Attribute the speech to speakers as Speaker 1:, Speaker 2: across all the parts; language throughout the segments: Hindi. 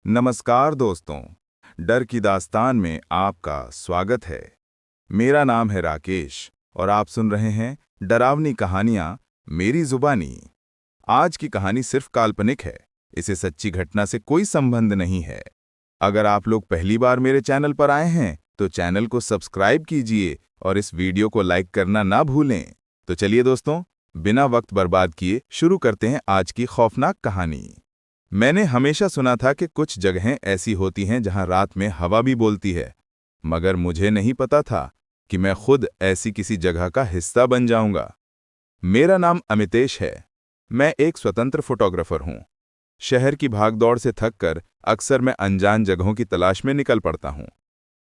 Speaker 1: नमस्कार दोस्तों, डर की दास्तान में आपका स्वागत है। मेरा नाम है राकेश और आप सुन रहे हैं डरावनी कहानियां मेरी जुबानी। आज की कहानी सिर्फ काल्पनिक है, इसे सच्ची घटना से कोई संबंध नहीं है। अगर आप लोग पहली बार मेरे चैनल पर आए हैं तो चैनल को सब्सक्राइब कीजिए और इस वीडियो को लाइक करना ना भूलें। तो चलिए दोस्तों, बिना वक्त बर्बाद किए शुरू करते हैं आज की खौफनाक कहानी। मैंने हमेशा सुना था कि कुछ जगहें ऐसी होती हैं जहां रात में हवा भी बोलती है, मगर मुझे नहीं पता था कि मैं खुद ऐसी किसी जगह का हिस्सा बन जाऊंगा। मेरा नाम अमितेश है। मैं एक स्वतंत्र फोटोग्राफर हूं। शहर की भागदौड़ से थककर अक्सर मैं अनजान जगहों की तलाश में निकल पड़ता हूं।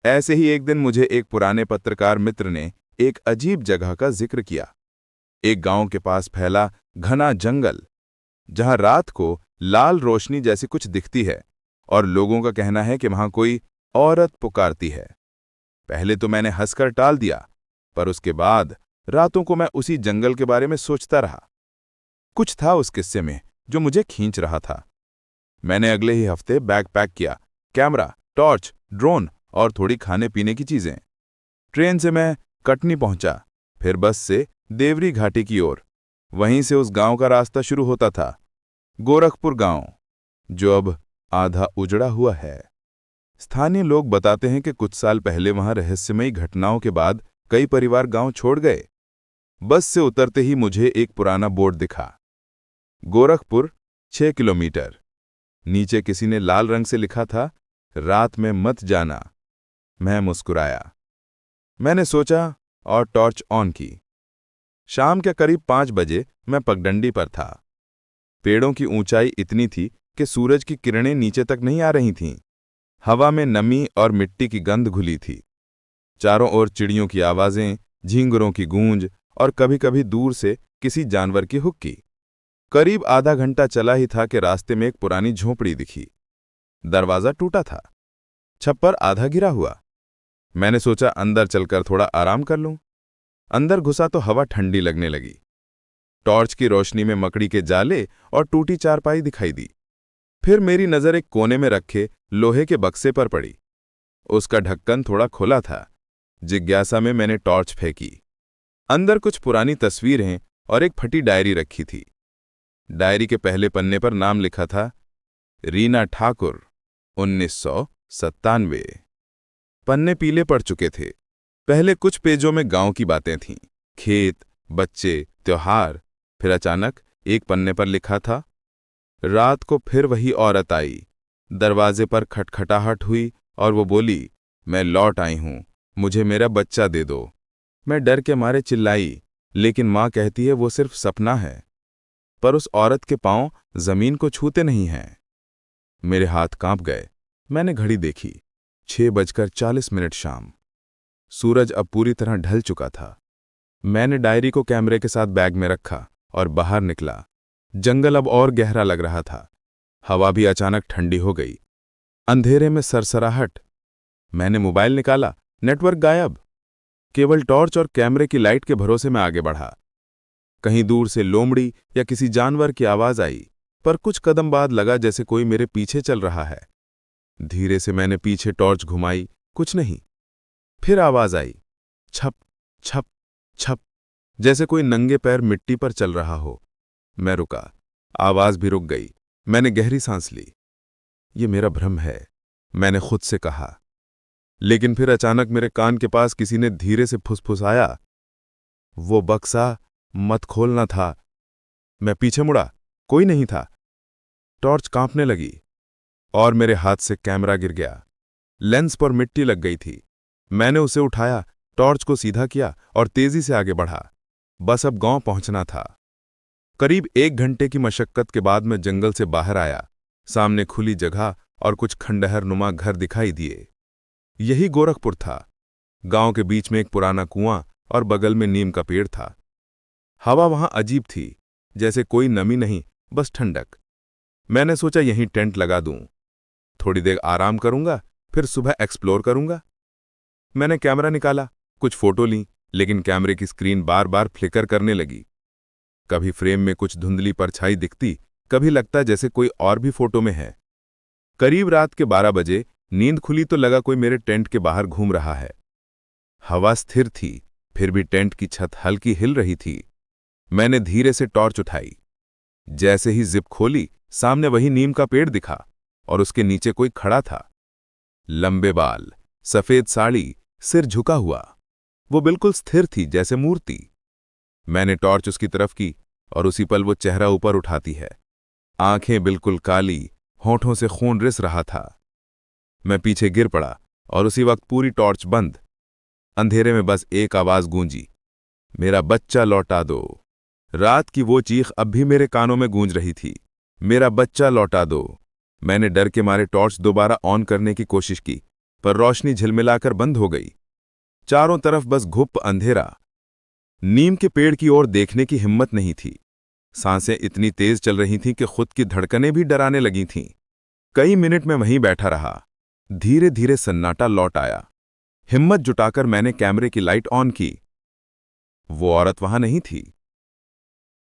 Speaker 1: ऐसे ही एक दिन मुझे एक पुराने पत्रकार मित्र ने एक अजीब जगह का जिक्र किया। एक गांव के पास फैला घना जंगल, जहां रात को लाल रोशनी जैसी कुछ दिखती है और लोगों का कहना है कि वहां कोई औरत पुकारती है। पहले तो मैंने हंसकर टाल दिया, पर उसके बाद रातों को मैं उसी जंगल के बारे में सोचता रहा। कुछ था उस किस्से में जो मुझे खींच रहा था। मैंने अगले ही हफ्ते बैग पैक किया, कैमरा, टॉर्च, ड्रोन और थोड़ी खाने पीने की चीजें। ट्रेन से मैं कटनी पहुंचा, फिर बस से देवरी घाटी की ओर। वहीं से उस गांव का रास्ता शुरू होता था, गोरखपुर गांव, जो अब आधा उजड़ा हुआ है। स्थानीय लोग बताते हैं कि कुछ साल पहले वहां रहस्यमयी घटनाओं के बाद कई परिवार गांव छोड़ गए। बस से उतरते ही मुझे एक पुराना बोर्ड दिखा, गोरखपुर 6 किलोमीटर। नीचे किसी ने लाल रंग से लिखा था, रात में मत जाना। मैं मुस्कुराया। मैंने सोचा और टॉर्च ऑन की। शाम के करीब 5 बजे मैं पगडंडी पर था। पेड़ों की ऊंचाई इतनी थी कि सूरज की किरणें नीचे तक नहीं आ रही थीं। हवा में नमी और मिट्टी की गंध घुली थी। चारों ओर चिड़ियों की आवाजें, झींगुरों की गूंज और कभी-कभी दूर से किसी जानवर की हुक्की। करीब आधा घंटा चला ही था कि रास्ते में एक पुरानी झोंपड़ी दिखी। दरवाजा टूटा था, छप्पर आधा गिरा हुआ। मैंने सोचा अंदर चलकर थोड़ा आराम कर लूं। अंदर घुसा तो हवा ठंडी लगने लगी। टॉर्च की रोशनी में मकड़ी के जाले और टूटी चारपाई दिखाई दी। फिर मेरी नजर एक कोने में रखे लोहे के बक्से पर पड़ी। उसका ढक्कन थोड़ा खुला था। जिज्ञासा में मैंने टॉर्च फेंकी। अंदर कुछ पुरानी तस्वीरें और एक फटी डायरी रखी थी। डायरी के पहले पन्ने पर नाम लिखा था, रीना ठाकुर, 1997। पन्ने पीले पड़ चुके थे। पहले कुछ पेजों में गांव की बातें थीं, खेत, बच्चे, त्योहार। फिर अचानक एक पन्ने पर लिखा था, रात को फिर वही औरत आई। दरवाजे पर खटखटाहट हुई और वो बोली, मैं लौट आई हूं, मुझे मेरा बच्चा दे दो। मैं डर के मारे चिल्लाई, लेकिन मां कहती है वो सिर्फ सपना है। पर उस औरत के पांव जमीन को छूते नहीं हैं। मेरे हाथ कांप गए। मैंने घड़ी देखी, 6:40 शाम। सूरज अब पूरी तरह ढल चुका था। मैंने डायरी को कैमरे के साथ बैग में रखा और बाहर निकला। जंगल अब और गहरा लग रहा था। हवा भी अचानक ठंडी हो गई। अंधेरे में सरसराहट। मैंने मोबाइल निकाला, नेटवर्क गायब। केवल टॉर्च और कैमरे की लाइट के भरोसे में आगे बढ़ा। कहीं दूर से लोमड़ी या किसी जानवर की आवाज आई, पर कुछ कदम बाद लगा जैसे कोई मेरे पीछे चल रहा है। धीरे से मैंने पीछे टॉर्च घुमाई, कुछ नहीं। फिर आवाज आई, छप छप छप, जैसे कोई नंगे पैर मिट्टी पर चल रहा हो। मैं रुका, आवाज भी रुक गई। मैंने गहरी सांस ली। ये मेरा भ्रम है, मैंने खुद से कहा। लेकिन फिर अचानक मेरे कान के पास किसी ने धीरे से फुसफुसाया, वो बक्सा मत खोलना था। मैं पीछे मुड़ा, कोई नहीं था। टॉर्च कांपने लगी और मेरे हाथ से कैमरा गिर गया। लेंस पर मिट्टी लग गई थी। मैंने उसे उठाया, टॉर्च को सीधा किया और तेजी से आगे बढ़ा। बस अब गांव पहुंचना था। करीब 1 घंटे की मशक्कत के बाद मैं जंगल से बाहर आया। सामने खुली जगह और कुछ खंडहर नुमा घर दिखाई दिए। यही गोरखपुर था। गांव के बीच में एक पुराना कुआं और बगल में नीम का पेड़ था। हवा वहां अजीब थी, जैसे कोई नमी नहीं, बस ठंडक। मैंने सोचा यहीं टेंट लगा दूं। थोड़ी देर आराम करूंगा, फिर सुबह एक्सप्लोर करूंगा। मैंने कैमरा निकाला, कुछ फोटो लीं, लेकिन कैमरे की स्क्रीन बार बार फ्लिकर करने लगी। कभी फ्रेम में कुछ धुंधली परछाई दिखती, कभी लगता जैसे कोई और भी फोटो में है। करीब रात के 12 बजे नींद खुली तो लगा कोई मेरे टेंट के बाहर घूम रहा है। हवा स्थिर थी, फिर भी टेंट की छत हल्की हिल रही थी। मैंने धीरे से टॉर्च उठाई। जैसे ही जिप खोली, सामने वही नीम का पेड़ दिखा और उसके नीचे कोई खड़ा था। लंबे बाल, सफेद साड़ी, सिर झुका हुआ। वो बिल्कुल स्थिर थी, जैसे मूर्ति। मैंने टॉर्च उसकी तरफ की और उसी पल वो चेहरा ऊपर उठाती है। आंखें बिल्कुल काली, होठों से खून रिस रहा था। मैं पीछे गिर पड़ा और उसी वक्त पूरी टॉर्च बंद। अंधेरे में बस एक आवाज गूंजी, मेरा बच्चा लौटा दो। रात की वो चीख अब भी मेरे कानों में गूंज रही थी, मेरा बच्चा लौटा दो। मैंने डर के मारे टॉर्च दोबारा ऑन करने की कोशिश की, पर रोशनी झिलमिलाकर बंद हो गई। चारों तरफ बस घुप अंधेरा। नीम के पेड़ की ओर देखने की हिम्मत नहीं थी। सांसें इतनी तेज चल रही थीं कि खुद की धड़कनें भी डराने लगी थीं। कई मिनट में वहीं बैठा रहा। धीरे धीरे सन्नाटा लौट आया। हिम्मत जुटाकर मैंने कैमरे की लाइट ऑन की। वो औरत वहां नहीं थी।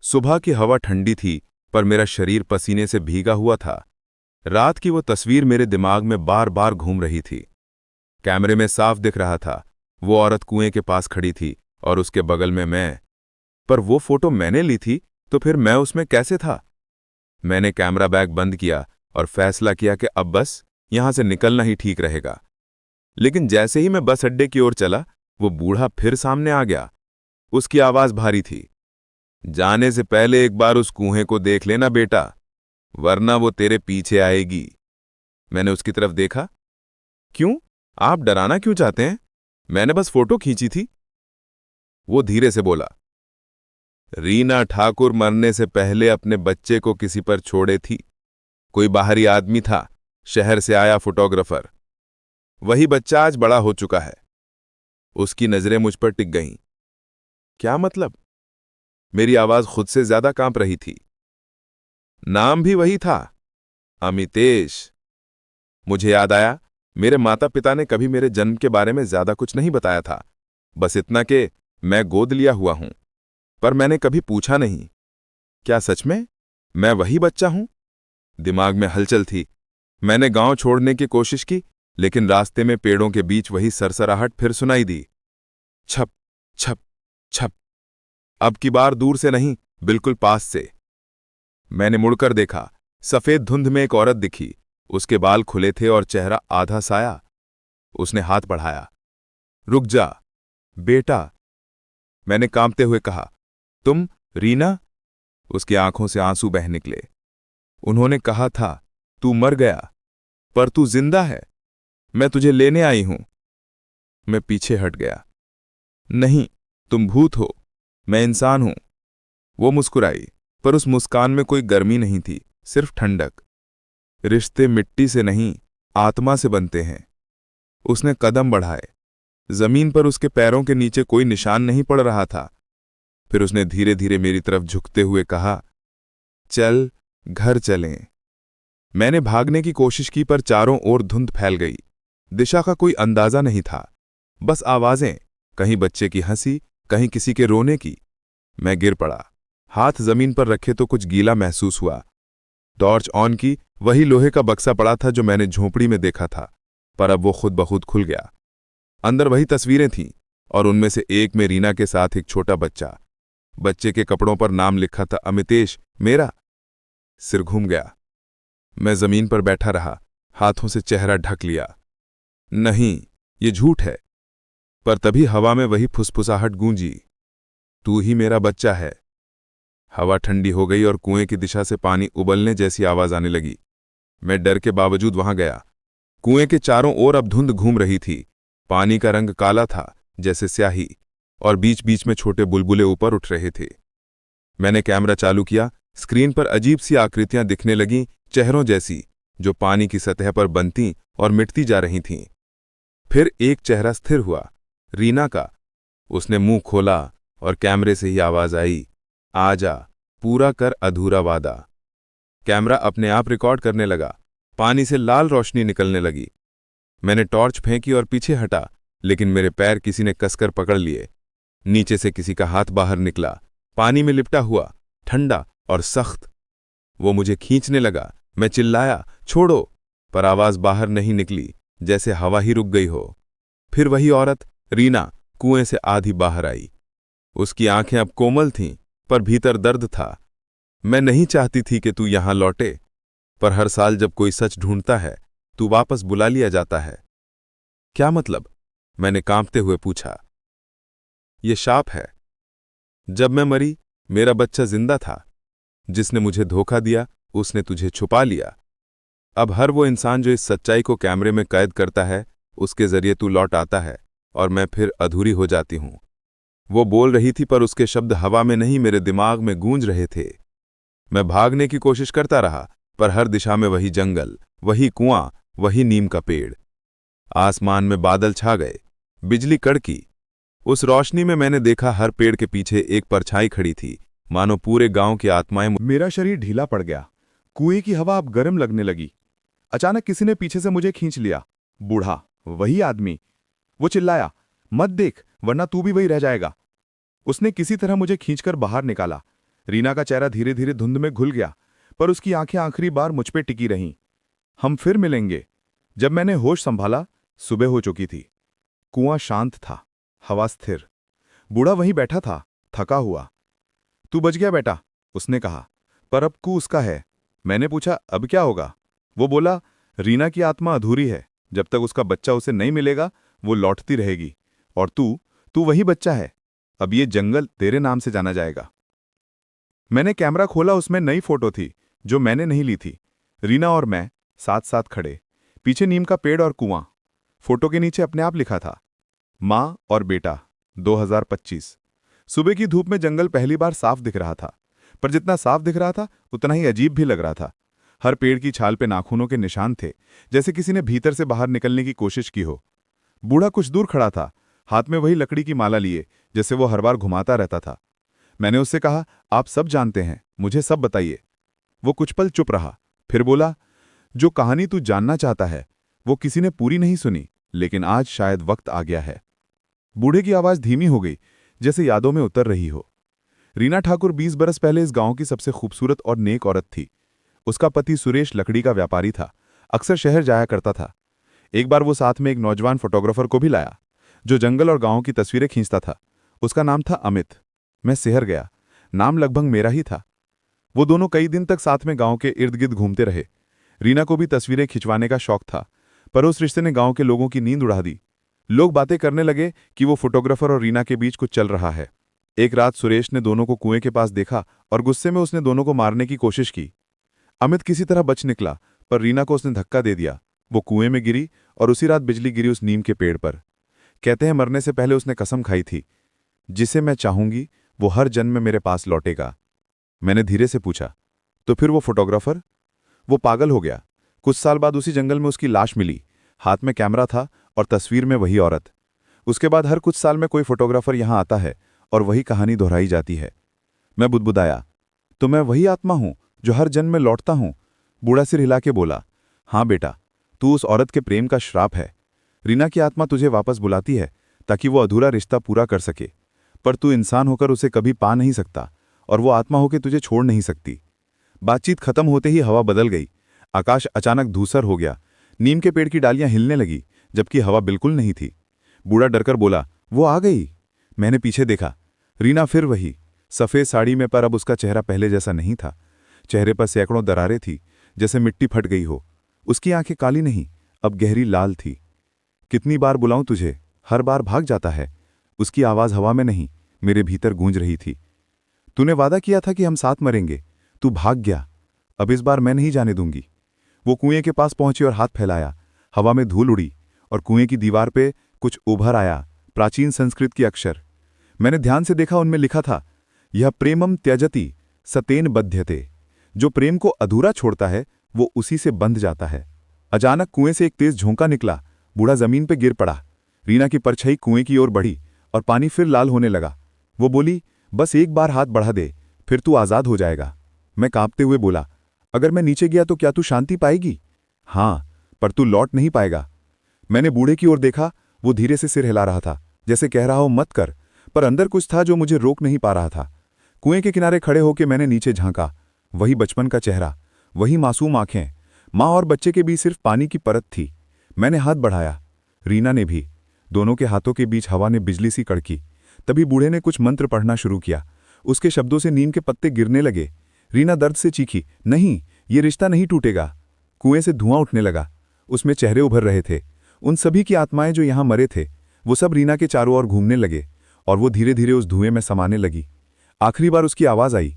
Speaker 1: सुबह की हवा ठंडी थी, पर मेरा शरीर पसीने से भीगा हुआ था। रात की वो तस्वीर मेरे दिमाग में बार बार घूम रही थी। कैमरे में साफ दिख रहा था, वो औरत कुएं के पास खड़ी थी और उसके बगल में मैं। पर वो फोटो मैंने ली थी, तो फिर मैं उसमें कैसे था? मैंने कैमरा बैग बंद किया और फैसला किया कि अब बस यहां से निकलना ही ठीक रहेगा। लेकिन जैसे ही मैं बस अड्डे की ओर चला, वो बूढ़ा फिर सामने आ गया। उसकी आवाज भारी थी, जाने से पहले एक बार उस कुएं को देख लेना बेटा, वरना वो तेरे पीछे आएगी। मैंने उसकी तरफ देखा। क्यों? आप डराना क्यों चाहते हैं? मैंने बस फोटो खींची थी। वो धीरे से बोला, रीना ठाकुर मरने से पहले अपने बच्चे को किसी पर छोड़े थी। कोई बाहरी आदमी था, शहर से आया फोटोग्राफर। वही बच्चा आज बड़ा हो चुका है। उसकी नजरें मुझ पर टिक गईं। क्या मतलब? मेरी आवाज खुद से ज्यादा कांप रही थी। नाम भी वही था, अमितेश। मुझे याद आया, मेरे माता पिता ने कभी मेरे जन्म के बारे में ज्यादा कुछ नहीं बताया था, बस इतना कि मैं गोद लिया हुआ हूं। पर मैंने कभी पूछा नहीं, क्या सच में मैं वही बच्चा हूं? दिमाग में हलचल थी। मैंने गांव छोड़ने की कोशिश की, लेकिन रास्ते में पेड़ों के बीच वही सरसराहट फिर सुनाई दी। छप छप छप। अब की बार दूर से नहीं, बिल्कुल पास से। मैंने मुड़कर देखा। सफेद धुंध में एक औरत दिखी। उसके बाल खुले थे और चेहरा आधा साया। उसने हाथ बढ़ाया। रुक जा बेटा, मैंने कांपते हुए कहा। तुम रीना? उसकी आंखों से आंसू बह निकले। उन्होंने कहा था, तू मर गया, पर तू जिंदा है। मैं तुझे लेने आई हूं। मैं पीछे हट गया। नहीं, तुम भूत हो, मैं इंसान हूं। वो मुस्कुराई, पर उस मुस्कान में कोई गर्मी नहीं थी, सिर्फ ठंडक। रिश्ते मिट्टी से नहीं, आत्मा से बनते हैं। उसने कदम बढ़ाए। जमीन पर उसके पैरों के नीचे कोई निशान नहीं पड़ रहा था। फिर उसने धीरे धीरे मेरी तरफ झुकते हुए कहा, चल घर चलें। मैंने भागने की कोशिश की, पर चारों ओर धुंध फैल गई। दिशा का कोई अंदाजा नहीं था, बस आवाजें, कहीं बच्चे की हंसी, कहीं किसी के रोने की। मैं गिर पड़ा। हाथ जमीन पर रखे तो कुछ गीला महसूस हुआ। टॉर्च ऑन की, वही लोहे का बक्सा पड़ा था जो मैंने झोंपड़ी में देखा था, पर अब वो खुद ब खुद खुल गया। अंदर वही तस्वीरें थीं, और उनमें से एक में रीना के साथ एक छोटा बच्चा। बच्चे के कपड़ों पर नाम लिखा था, अमितेश मेरा। सिर घूम गया। मैं जमीन पर बैठा रहा, हाथों से चेहरा ढक लिया। नहीं, ये झूठ है। पर तभी हवा में वही फुसफुसाहट गूंजी, तू ही मेरा बच्चा है। हवा ठंडी हो गई और कुएं की दिशा से पानी उबलने जैसी आवाज आने लगी। मैं डर के बावजूद वहां गया। कुएं के चारों ओर अब धुंध घूम रही थी। पानी का रंग काला था, जैसे स्याही, और बीच बीच में छोटे बुलबुले ऊपर उठ रहे थे। मैंने कैमरा चालू किया। स्क्रीन पर अजीब सी आकृतियां दिखने लगीं, चेहरों जैसी, जो पानी की सतह पर बनती और मिटती जा रही थीं। फिर एक चेहरा स्थिर हुआ, रीना का। उसने मुंह खोला और कैमरे से ही आवाज आई, आजा, पूरा कर अधूरा वादा। कैमरा अपने आप रिकॉर्ड करने लगा। पानी से लाल रोशनी निकलने लगी। मैंने टॉर्च फेंकी और पीछे हटा, लेकिन मेरे पैर किसी ने कसकर पकड़ लिए। नीचे से किसी का हाथ बाहर निकला, पानी में लिपटा हुआ, ठंडा और सख्त। वो मुझे खींचने लगा। मैं चिल्लाया, छोड़ो,
Speaker 2: पर आवाज बाहर नहीं निकली, जैसे हवा ही रुक गई हो। फिर वही औरत रीना कुएं से आधी बाहर आई। उसकी आंखें अब कोमल थीं, पर भीतर दर्द था। मैं नहीं चाहती थी कि तू यहां लौटे, पर हर साल जब कोई सच ढूंढता है, तू वापस बुला लिया जाता है। क्या मतलब? मैंने कांपते हुए पूछा। ये शाप है। जब मैं मरी, मेरा बच्चा जिंदा था। जिसने मुझे धोखा दिया, उसने तुझे छुपा लिया। अब हर वो इंसान जो इस सच्चाई को कैमरे में कैद करता है, उसके जरिए तू लौट आता है और मैं फिर अधूरी हो जाती हूं। वो बोल रही थी, पर उसके शब्द हवा में नहीं, मेरे दिमाग में गूंज रहे थे। मैं भागने की कोशिश करता रहा, पर हर दिशा में वही जंगल, वही कुआं, वही नीम का पेड़। आसमान में बादल छा गए, बिजली कड़की। उस रोशनी में मैंने देखा हर पेड़ के पीछे एक परछाई खड़ी थी, मानो पूरे गांव की आत्माएं।
Speaker 1: मेरा शरीर ढीला पड़ गया। कुएं की हवा अब गर्म लगने लगी। अचानक किसी ने पीछे से मुझे खींच लिया। बूढ़ा, वही आदमी। वो चिल्लाया, मत देख, वरना तू भी वही रह जाएगा। उसने किसी तरह मुझे खींचकर बाहर निकाला। रीना का चेहरा धीरे धीरे धुंध में घुल गया, पर उसकी आंखें आखिरी बार मुझ पे टिकी रहीं। हम फिर मिलेंगे। जब मैंने होश संभाला, सुबह हो चुकी थी। कुआं शांत था, हवा स्थिर। बूढ़ा वहीं बैठा था, थका हुआ। तू बच गया बेटा, उसने कहा, पर अब कू उसका है। मैंने पूछा, अब क्या होगा? वो बोला, रीना की आत्मा अधूरी है। जब तक उसका बच्चा उसे नहीं मिलेगा, वो लौटती रहेगी। और तू तू वही बच्चा है। अब ये जंगल तेरे नाम से जाना जाएगा। मैंने कैमरा खोला। उसमें नई फोटो थी, जो मैंने नहीं ली थी। रीना और मैं साथ साथ खड़े, पीछे नीम का पेड़ और कुआं। फोटो के नीचे अपने आप लिखा था, मां और बेटा, 2025। सुबह की धूप में जंगल पहली बार साफ दिख रहा था, पर जितना साफ दिख रहा था, उतना ही अजीब भी लग रहा था। हर पेड़ की छाल पे नाखूनों के निशान थे, जैसे किसी ने भीतर से बाहर निकलने की कोशिश की हो। बूढ़ा कुछ दूर खड़ा था, हाथ में वही लकड़ी की माला लिए, जैसे वो हर बार घुमाता रहता था। मैंने उससे कहा, आप सब जानते हैं, मुझे सब बताइए। वो कुछ पल चुप रहा, फिर बोला, जो कहानी तू जानना चाहता है, वो किसी ने पूरी नहीं सुनी, लेकिन आज शायद वक्त आ गया है। बूढ़े की आवाज धीमी हो गई, जैसे यादों में उतर रही हो। रीना ठाकुर 20 बरस पहले इस गांव की सबसे खूबसूरत और नेक औरत थी। उसका पति सुरेश लकड़ी का व्यापारी था, अक्सर शहर जाया करता था। एक बार वो साथ में एक नौजवान फोटोग्राफर को भी लाया, जो जंगल और गांव की तस्वीरें खींचता था। उसका नाम था अमित। मैं सिहर गया, नाम लगभग मेरा ही था। वो दोनों कई दिन तक साथ में गांव के इर्द गिर्द घूमते रहे। रीना को भी तस्वीरें खिंचवाने का शौक था, पर उस रिश्ते ने गांव के लोगों की नींद उड़ा दी। लोग बातें करने लगे कि वो फोटोग्राफर और रीना के बीच कुछ चल रहा है। एक रात सुरेश ने दोनों को कुएं के पास देखा और गुस्से में उसने दोनों को मारने की कोशिश की। अमित किसी तरह बच निकला, पर रीना को उसने धक्का दे दिया। वो कुएं में गिरी और उसी रात बिजली गिरी उस नीम के पेड़ पर। कहते हैं मरने से पहले उसने कसम खाई थी, जिसे मैं चाहूंगी वो हर जन्म में मेरे पास लौटेगा। मैंने धीरे से पूछा, तो फिर वो फोटोग्राफर? वो पागल हो गया। कुछ साल बाद उसी जंगल में उसकी लाश मिली, हाथ में कैमरा था और तस्वीर में वही औरत। उसके बाद हर कुछ साल में कोई फोटोग्राफर यहां आता है और वही कहानी दोहराई जाती है। मैं बुदबुदाया, तो मैं वही आत्मा हूं जो हर जन्म में लौटता हूं? बूढ़ा सिर हिला के बोला, हाँ बेटा, तू उस औरत के प्रेम का श्राप है। रीना की आत्मा तुझे वापस बुलाती है ताकि वो अधूरा रिश्ता पूरा कर सके, पर तू इंसान होकर उसे कभी पा नहीं सकता और वो आत्मा होकर तुझे छोड़ नहीं सकती। बातचीत खत्म होते ही हवा बदल गई। आकाश अचानक धूसर हो गया। नीम के पेड़ की डालियां हिलने लगी, जबकि हवा बिल्कुल नहीं थी। बूढ़ा डरकर बोला, वो आ गई। मैंने पीछे देखा, रीना फिर वही, सफ़ेद साड़ी में, पर अब उसका चेहरा पहले जैसा नहीं था। चेहरे पर सैकड़ों दरारें थी, जैसे मिट्टी फट गई हो। उसकी आंखें काली नहीं, अब गहरी लाल थी। कितनी बार बुलाऊं तुझे, हर बार भाग जाता है। उसकी आवाज़ हवा में नहीं, मेरे भीतर गूंज रही थी। तूने वादा किया था कि हम साथ मरेंगे, तू भाग गया। अब इस बार मैं नहीं जाने दूंगी। वो कुएं के पास पहुंची और हाथ फैलाया। हवा में धूल उड़ी और कुएं की दीवार पे कुछ उभर आया, प्राचीन संस्कृत के अक्षर। मैंने ध्यान से देखा, उनमें लिखा था, यह प्रेमम त्यजति सतेन बध्यते। जो प्रेम को अधूरा छोड़ता है, वो उसी से बंध जाता है। अचानक कुएं से एक तेज झोंका निकला। बूढ़ा जमीन पे गिर पड़ा। रीना की परछाई कुएं की ओर बढ़ी और पानी फिर लाल होने लगा। वो बोली, बस एक बार हाथ बढ़ा दे, फिर तू आजाद हो जाएगा। मैं कांपते हुए बोला, अगर मैं नीचे गया तो क्या तू शांति पाएगी? हाँ, पर तू लौट नहीं पाएगा। मैंने बूढ़े की ओर देखा। वो धीरे से सिर हिला रहा था, जैसे कह रहा हो मत कर, पर अंदर कुछ था जो मुझे रोक नहीं पा रहा था। कुएं के किनारे खड़े होकर मैंने नीचे झांका। वही बचपन का चेहरा, वही मासूम आंखें,
Speaker 3: माँ और बच्चे के बीच सिर्फ पानी की परत थी। मैंने हाथ बढ़ाया, रीना ने भी। दोनों के हाथों के बीच हवा ने बिजली सी कड़की। तभी बूढ़े ने कुछ मंत्र पढ़ना शुरू किया। उसके शब्दों से नीम के पत्ते गिरने लगे। रीना दर्द से चीखी, नहीं, ये रिश्ता नहीं टूटेगा। कुएं से धुआं उठने लगा। उसमें चेहरे उभर रहे थे। उन सभी की आत्माएं जो यहां मरे थे, वो सब रीना के चारों ओर घूमने लगे और वो धीरे धीरे उस धुएं में समाने लगी। आखिरी बार उसकी आवाज आई,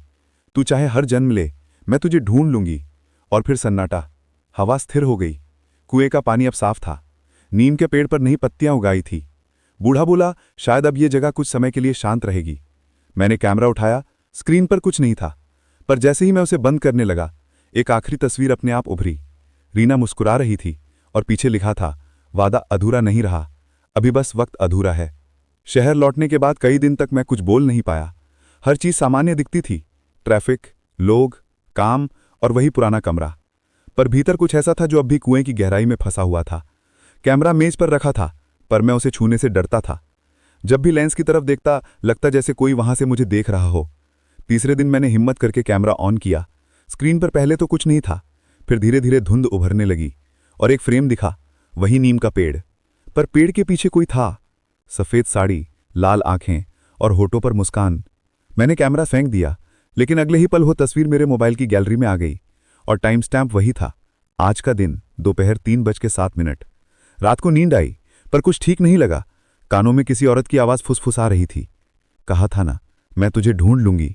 Speaker 3: तू चाहे हर जन्म ले, मैं तुझे ढूंढ लूंगी। और फिर सन्नाटा। हवा स्थिर हो गई। कुएं का पानी अब साफ था। नीम के पेड़ पर नई पत्तियां उगाई थी। बूढ़ा बोला, शायद अब ये जगह कुछ समय के लिए शांत रहेगी। मैंने कैमरा उठाया। स्क्रीन पर कुछ नहीं था, पर जैसे ही मैं उसे बंद करने लगा, एक आखिरी तस्वीर अपने आप उभरी। रीना मुस्कुरा रही थी और पीछे लिखा था, वादा अधूरा नहीं रहा, अभी बस वक्त अधूरा है। शहर लौटने के बाद कई दिन तक मैं कुछ बोल नहीं पाया। हर चीज सामान्य दिखती थी, ट्रैफिक, लोग, काम और वही पुराना कमरा। पर भीतर कुछ ऐसा था जो अब भी कुएं की गहराई में फंसा हुआ था। कैमरा मेज पर रखा था, पर मैं उसे छूने से डरता था। जब भी लेंस की तरफ देखता, लगता जैसे कोई वहां से मुझे देख रहा हो। तीसरे दिन मैंने हिम्मत करके कैमरा ऑन किया। स्क्रीन पर पहले तो कुछ नहीं था, फिर धीरे धीरे धुंध उभरने लगी और एक फ्रेम दिखा, वही नीम का पेड़। पर पेड़ के पीछे कोई था। सफेद साड़ी, लाल आंखें और होठों पर मुस्कान। मैंने कैमरा फेंक दिया, लेकिन अगले ही पल वो तस्वीर मेरे मोबाइल की गैलरी में आ गई और टाइम स्टैम्प वही था, आज का दिन, दोपहर 3:07। रात को नींद आई, पर कुछ ठीक नहीं लगा। कानों में किसी औरत की आवाज फुसफुसा रही थी, कहा था ना, मैं तुझे ढूंढ लूंगी।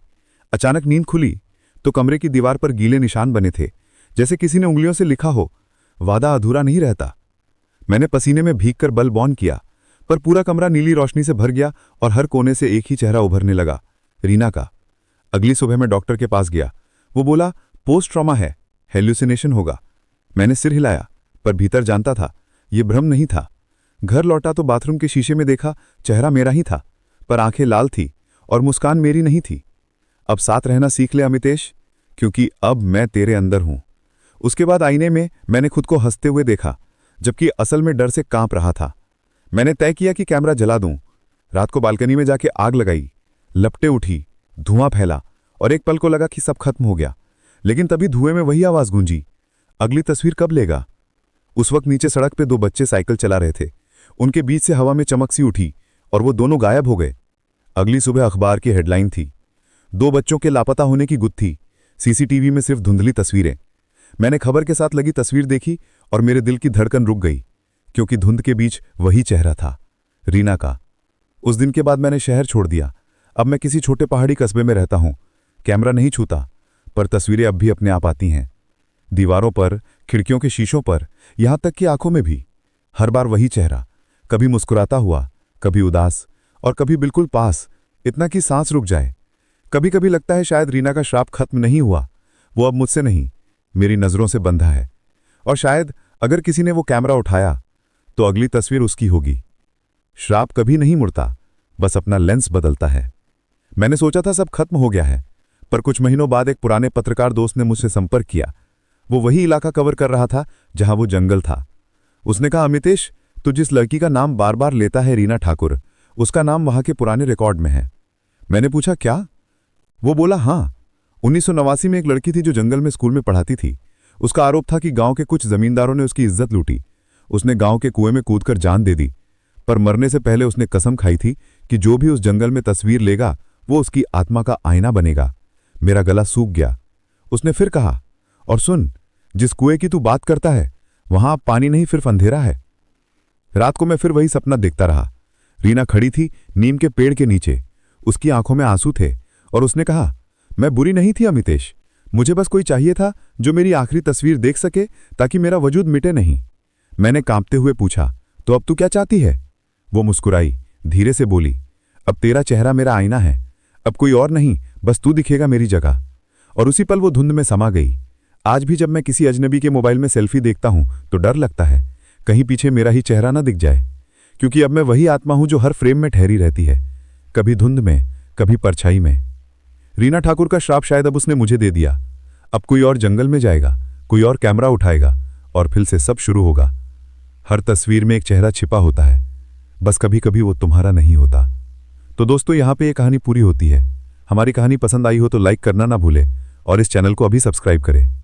Speaker 3: अचानक नींद खुली तो कमरे की दीवार पर गीले निशान बने थे, जैसे किसी ने उंगलियों से लिखा हो, वादा अधूरा नहीं रहता। मैंने पसीने में भीगकर बल्ब ऑन किया, पर पूरा कमरा नीली रोशनी से भर गया और हर कोने से एक ही चेहरा उभरने लगा, रीना का। अगली सुबह मैं डॉक्टर के पास गया। वो बोला, पोस्ट ट्रॉमा है, हेल्यूसिनेशन होगा। मैंने सिर हिलाया, पर भीतर जानता था ये भ्रम नहीं था। घर लौटा तो बाथरूम के शीशे में देखा, चेहरा मेरा ही था, पर आंखें लाल थी और मुस्कान मेरी नहीं थी। अब साथ रहना सीख ले अमितेश, क्योंकि अब मैं तेरे अंदर हूं। उसके बाद आईने में मैंने खुद को हंसते हुए देखा, जबकि असल में डर से कांप रहा था। मैंने तय किया कि कैमरा जला दूं। रात को बालकनी में जाके आग लगाई, लपटें उठी, धुआं फैला और एक पल को लगा कि सब खत्म हो गया। लेकिन तभी धुएं में वही आवाज गूंजी, अगली तस्वीर कब लेगा? उस वक्त नीचे सड़क पे 2 बच्चे साइकिल चला रहे थे। उनके बीच से हवा में चमक सी उठी और वो दोनों गायब हो गए। अगली सुबह अखबार की हेडलाइन थी, 2 बच्चों के लापता होने की गुत्थी, सीसीटीवी में सिर्फ धुंधली तस्वीरें। मैंने खबर के साथ लगी तस्वीर देखी और मेरे दिल की धड़कन रुक गई, क्योंकि धुंध के बीच वही चेहरा था, रीना का। उस दिन के बाद मैंने शहर छोड़ दिया। अब मैं किसी छोटे पहाड़ी कस्बे में रहता हूं। कैमरा नहीं छूता, पर तस्वीरें अब भी अपने आप आती हैं, दीवारों पर, खिड़कियों के शीशों पर, यहां तक कि आंखों में भी। हर बार वही चेहरा, कभी मुस्कुराता हुआ, कभी उदास और कभी बिल्कुल पास, इतना कि सांस रुक जाए। कभी कभी लगता है शायद रीना का श्राप खत्म नहीं हुआ, वो अब मुझसे नहीं, मेरी नजरों से बंधा है। और शायद अगर किसी ने वो कैमरा उठाया तो अगली तस्वीर उसकी होगी। श्राप कभी नहीं मुड़ता, बस अपना लेंस बदलता है। मैंने सोचा था सब खत्म हो गया है, पर कुछ महीनों बाद एक पुराने पत्रकार दोस्त ने मुझसे संपर्क किया। वो वही इलाका कवर कर रहा था जहां वो जंगल था। उसने कहा, अमितेश, तू जिस लड़की का नाम बार बार लेता है, रीना ठाकुर, उसका नाम वहां के पुराने रिकॉर्ड में है। मैंने पूछा, क्या? वो बोला, हाँ, 1989 में एक लड़की थी जो जंगल में स्कूल में पढ़ाती थी। उसका आरोप था कि गांव के कुछ जमींदारों ने उसकी इज्जत लूटी। उसने गांव के कुएं में कूदकर जान दे दी, पर मरने से पहले उसने कसम खाई थी कि जो भी उस जंगल में तस्वीर लेगा वो उसकी आत्मा का आईना बनेगा। मेरा गला सूख गया। उसने फिर कहा, और सुन, जिस कुएं की तू बात करता है वहां अब पानी नहीं, सिर्फ अंधेरा है। रात को मैं फिर वही सपना देखता रहा। रीना खड़ी थी नीम के पेड़ के नीचे, उसकी आंखों में आंसू थे और उसने कहा, मैं बुरी नहीं थी अमितेश, मुझे बस कोई चाहिए था जो मेरी आखिरी तस्वीर देख सके ताकि मेरा वजूद मिटे नहीं। मैंने कांपते हुए पूछा, तो अब तू क्या चाहती है? वो मुस्कुराई, धीरे से बोली, अब तेरा चेहरा मेरा आईना है, अब कोई और नहीं, बस तू दिखेगा मेरी जगह। और उसी पल वो धुंध में समा गई। आज भी जब मैं किसी अजनबी के मोबाइल में सेल्फी देखता हूं तो डर लगता है कहीं पीछे मेरा ही चेहरा ना दिख जाए, क्योंकि अब मैं वही आत्मा हूं जो हर फ्रेम में ठहरी रहती है, कभी धुंध में, कभी परछाई में। रीना ठाकुर का श्राप शायद अब उसने मुझे दे दिया। अब कोई और जंगल में जाएगा, कोई और कैमरा उठाएगा और फिर से सब शुरू होगा। हर तस्वीर में एक चेहरा छिपा होता है, बस कभी कभी वो तुम्हारा नहीं होता। तो दोस्तों, यहाँ पे ये कहानी पूरी होती है। हमारी कहानी पसंद आई हो तो लाइक करना ना भूले और इस चैनल को अभी सब्सक्राइब करें।